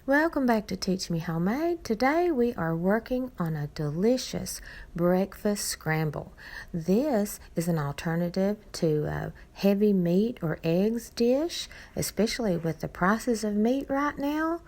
Welcome back to Teach Me Homemade. Today we are working on a delicious breakfast scramble. This is an alternative to a heavy meat or eggs dish, especially with the prices of meat right now.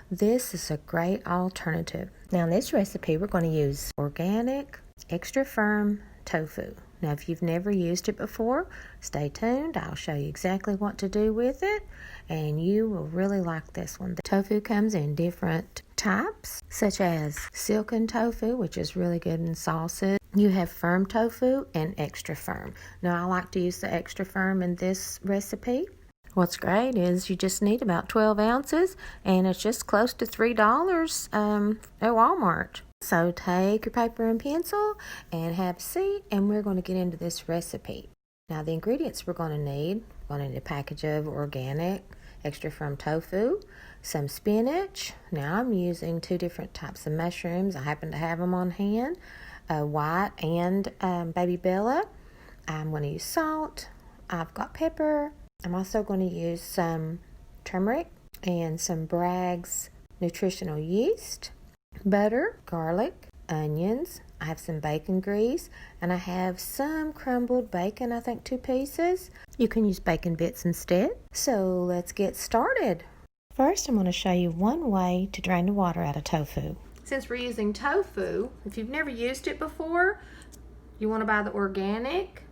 This is a great alternative. Now in this recipe we're going to use organic, extra firm tofu. Now if you've never used it before, stay tuned. I'll show you exactly what to do with it and you will really like this one. The tofu comes in different types, such as silken tofu, which is really good in sauces. You have firm tofu and extra firm. Now I like to use the extra firm in this recipe. What's great is you just need about 12 ounces and it's just close to $3 at Walmart. So take your paper and pencil and have a seat and we're going to get into this recipe. Now the ingredients we're going to need a package of organic extra firm tofu, some spinach. Now I'm using two different types of mushrooms. I happen to have them on hand, white and baby bella. I'm going to use salt. I've got pepper. I'm also going to use some turmeric and some Bragg's nutritional yeast, butter, garlic, onions. I have some bacon grease and I have some crumbled bacon, I think 2 pieces. You can use bacon bits instead. So let's get started. First, I'm going to show you one way to drain the water out of tofu. Since we're using tofu, if you've never used it before, you want to buy the organic.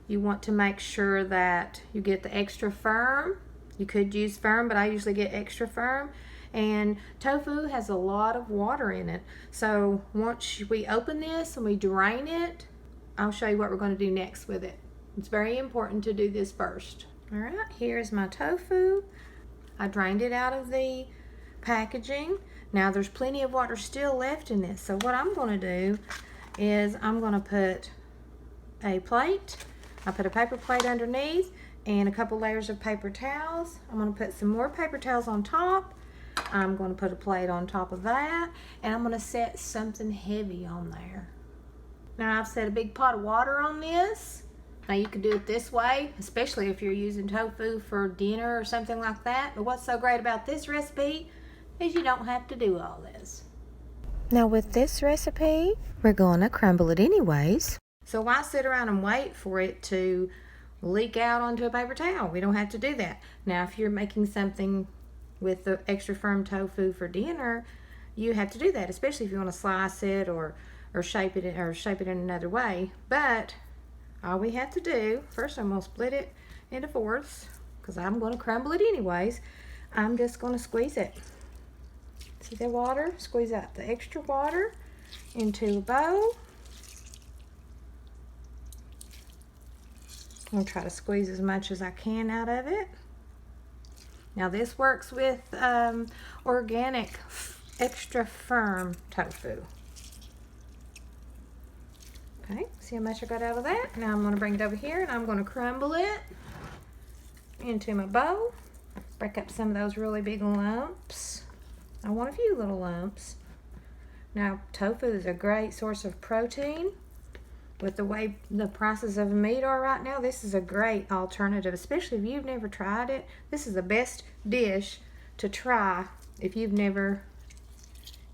You want to make sure that you get the extra firm. You could use firm, but I usually get extra firm. And tofu has a lot of water in it. So once we open this and we drain it, I'll show you what we're going to do next with it. It's very important to do this first. All right, here's my tofu. I drained it out of the packaging. Now there's plenty of water still left in this. So what I'm going to do is I'm going to put a plate. I put a paper plate underneath and a couple layers of paper towels. I'm going to put some more paper towels on top. I'm going to put a plate on top of that and I'm going to set something heavy on there. Now I've set a big pot of water on this. Now you can do it this way, especially if you're using tofu for dinner or something like that. But what's so great about this recipe is you don't have to do all this. Now with this recipe, we're going to crumble it anyways. So why sit around and wait for it to leak out onto a paper towel? We don't have to do that. Now if you're making something with the extra firm tofu for dinner, you have to do that, especially if you want to slice it or shape it in another way. But all we have to do, first I'm going to split it into fourths because I'm going to crumble it anyways. I'm just going to squeeze it. See the water? Squeeze out the extra water into a bowl. I'm going to try to squeeze as much as I can out of it. Now this works with organic extra firm tofu. Okay, see how much I got out of that? Now I'm going to bring it over here and I'm going to crumble it into my bowl. Break up some of those really big lumps. I want a few little lumps. Now tofu is a great source of protein. With the way the prices of meat are right now, this is a great alternative, especially if you've never tried it. This is the best dish to try if you've never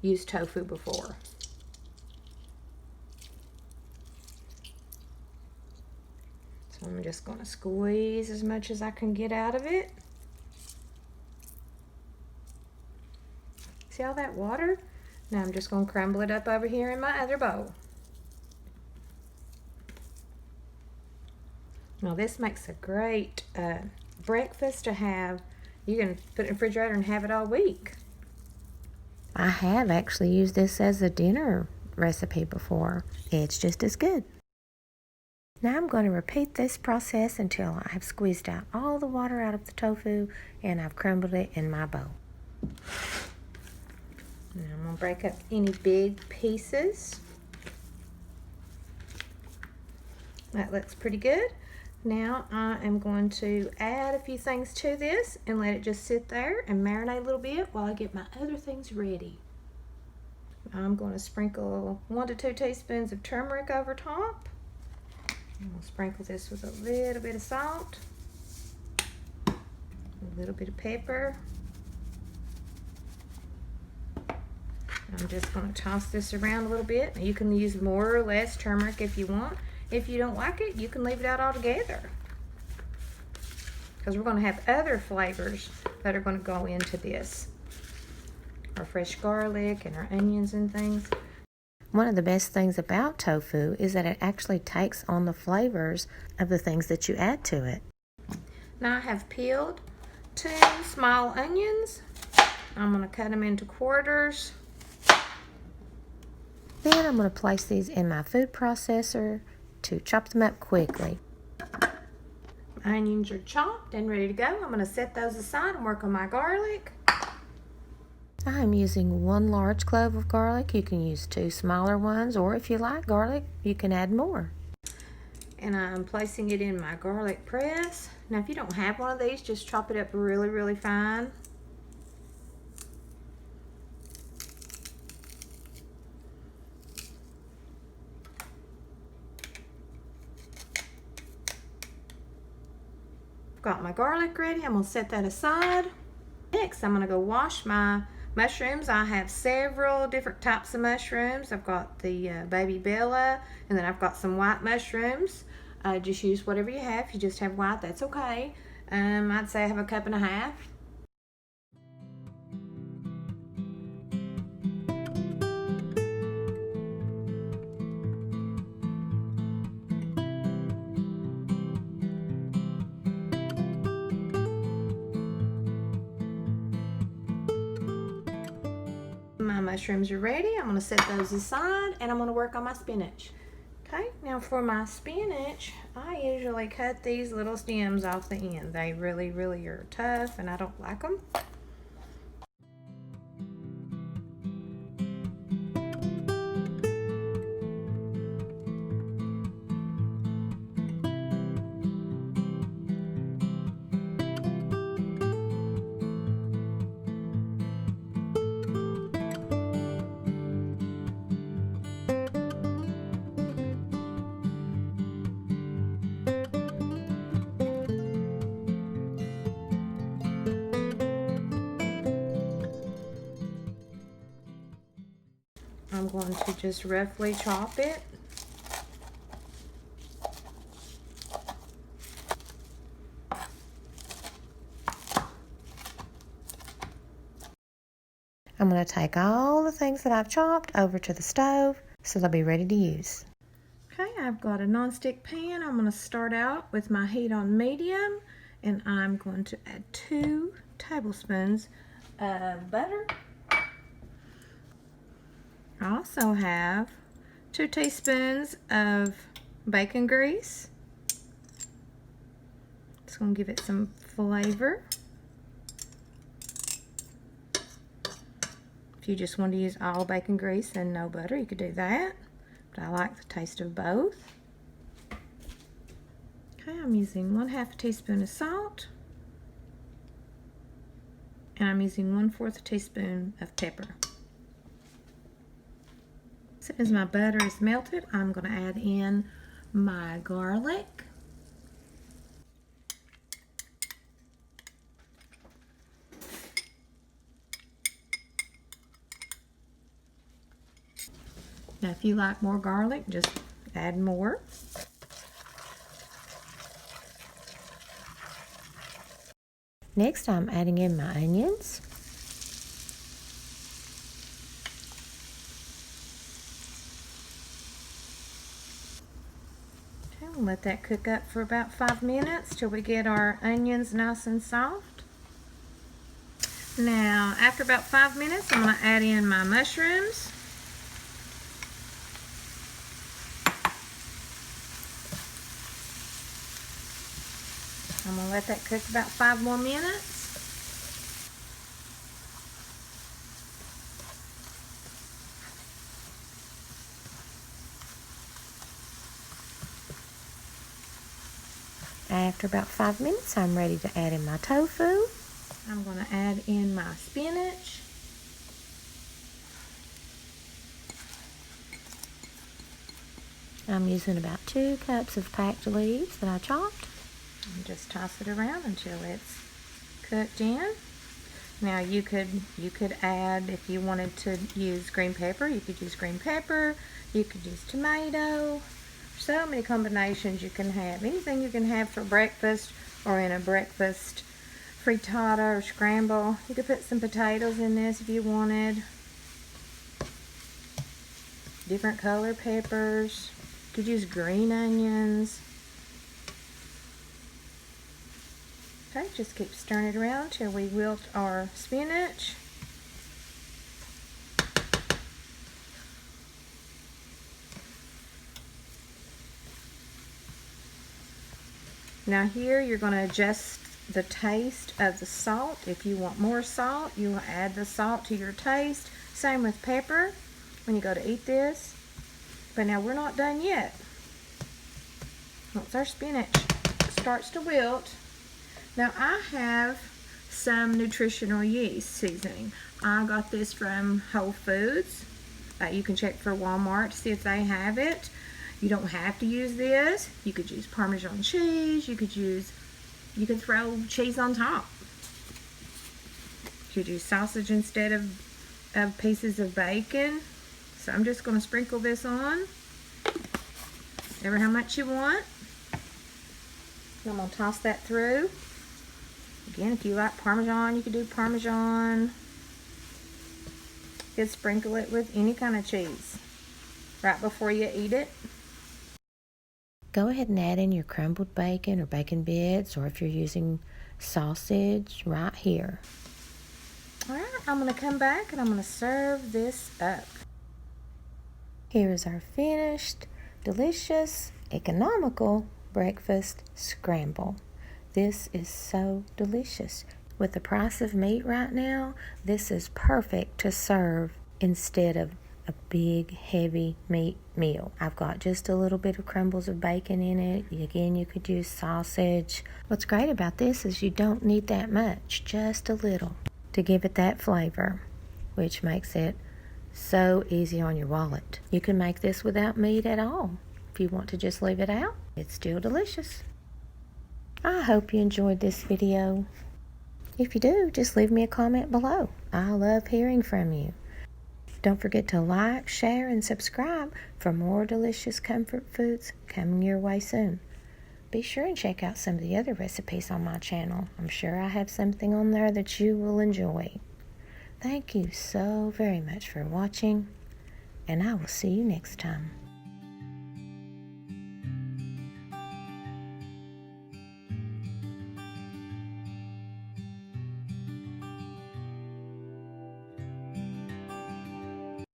used tofu before. So I'm just going to squeeze as much as I can get out of it. See all that water? Now I'm just going to crumble it up over here in my other bowl. Now this makes a great breakfast to have. You can put it in the refrigerator and have it all week. I have actually used this as a dinner recipe before. It's just as good. Now I'm going to repeat this process until I have squeezed out all the water out of the tofu and I've crumbled it in my bowl. Now I'm going to break up any big pieces. That looks pretty good. Now I am going to add a few things to this and let it just sit there and marinate a little bit while I get my other things ready. I'm going to sprinkle 1 to 2 teaspoons of turmeric over top. I'm going to sprinkle this with a little bit of salt, a little bit of pepper, I'm just going to toss this around a little bit. You can use more or less turmeric if you want. If you don't like it, you can leave it out altogether, because we're going to have other flavors that are going to go into this. Our fresh garlic and our onions and things. One of the best things about tofu is that it actually takes on the flavors of the things that you add to it. Now I have peeled 2 small onions. I'm going to cut them into quarters. Then I'm going to place these in my food processor to chop them up quickly. My onions are chopped and ready to go. I'm going to set those aside and work on my garlic. I'm using 1 large clove of garlic. You can use 2 smaller ones, or if you like garlic, you can add more. And I'm placing it in my garlic press. Now, if you don't have one of these, just chop it up really, really fine. Got my garlic ready. I'm going to set that aside. Next, I'm going to go wash my mushrooms. I have several different types of mushrooms. I've got the baby bella, and then I've got some white mushrooms. Just use whatever you have. If you just have white, that's okay. I'd say I have 1.5 cups. My mushrooms are ready. I'm going to set those aside, and I'm going to work on my spinach. Okay, now for my spinach, I usually cut these little stems off the end. They really, really are tough, and I don't like them. I'm going to just roughly chop it. I'm going to take all the things that I've chopped over to the stove so they'll be ready to use. Okay, I've got a nonstick pan. I'm going to start out with my heat on medium, and I'm going to add 2 tablespoons of butter. I also have 2 teaspoons of bacon grease. It's going to give it some flavor. If you just want to use all bacon grease and no butter, you could do that. But I like the taste of both. Okay, I'm using 1/2 teaspoon of salt. And I'm using 1/4 teaspoon of pepper. As soon as my butter is melted, I'm going to add in my garlic. Now, if you like more garlic, just add more. Next, I'm adding in my onions. Okay, we'll let that cook up for about 5 minutes till we get our onions nice and soft. Now, after about 5 minutes, I'm going to add in my mushrooms. I'm going to let that cook about 5 more minutes. After about 5 minutes, I'm ready to add in my tofu. I'm going to add in my spinach. I'm using about 2 cups of packed leaves that I chopped. And just toss it around until it's cooked in. Now you could add, if you wanted to use green pepper, you could use green pepper, you could use tomato. So many combinations you can have. Anything you can have for breakfast or in a breakfast frittata or scramble. You could put some potatoes in this if you wanted. Different color peppers. You could use green onions. Okay, just keep stirring it around till we wilt our spinach. Now here you're going to adjust the taste of the salt. If you want more salt, you will add the salt to your taste. Same with pepper when you go to eat this. But now we're not done yet. Once our spinach starts to wilt, now I have some nutritional yeast seasoning. I got this from Whole Foods. You can check for Walmart to see if they have it. You don't have to use this. You could use Parmesan cheese. You could throw cheese on top. You could use sausage instead of pieces of bacon. So I'm just going to sprinkle this on. Ever how much you want. I'm going to toss that through. Again, if you like Parmesan, you could do Parmesan. You could sprinkle it with any kind of cheese right before you eat it. Go ahead and add in your crumbled bacon or bacon bits, or if you're using sausage, right here. All right, I'm going to come back and I'm going to serve this up. Here is our finished, delicious, economical breakfast scramble. This is so delicious. With the price of meat right now, this is perfect to serve instead of a big, heavy meat meal. I've got just a little bit of crumbles of bacon in it. Again, you could use sausage. What's great about this is you don't need that much, just a little, to give it that flavor, which makes it so easy on your wallet. You can make this without meat at all. If you want to just leave it out, it's still delicious. I hope you enjoyed this video. If you do, just leave me a comment below. I love hearing from you. Don't forget to like, share, and subscribe for more delicious comfort foods coming your way soon. Be sure and check out some of the other recipes on my channel. I'm sure I have something on there that you will enjoy. Thank you so very much for watching, and I will see you next time.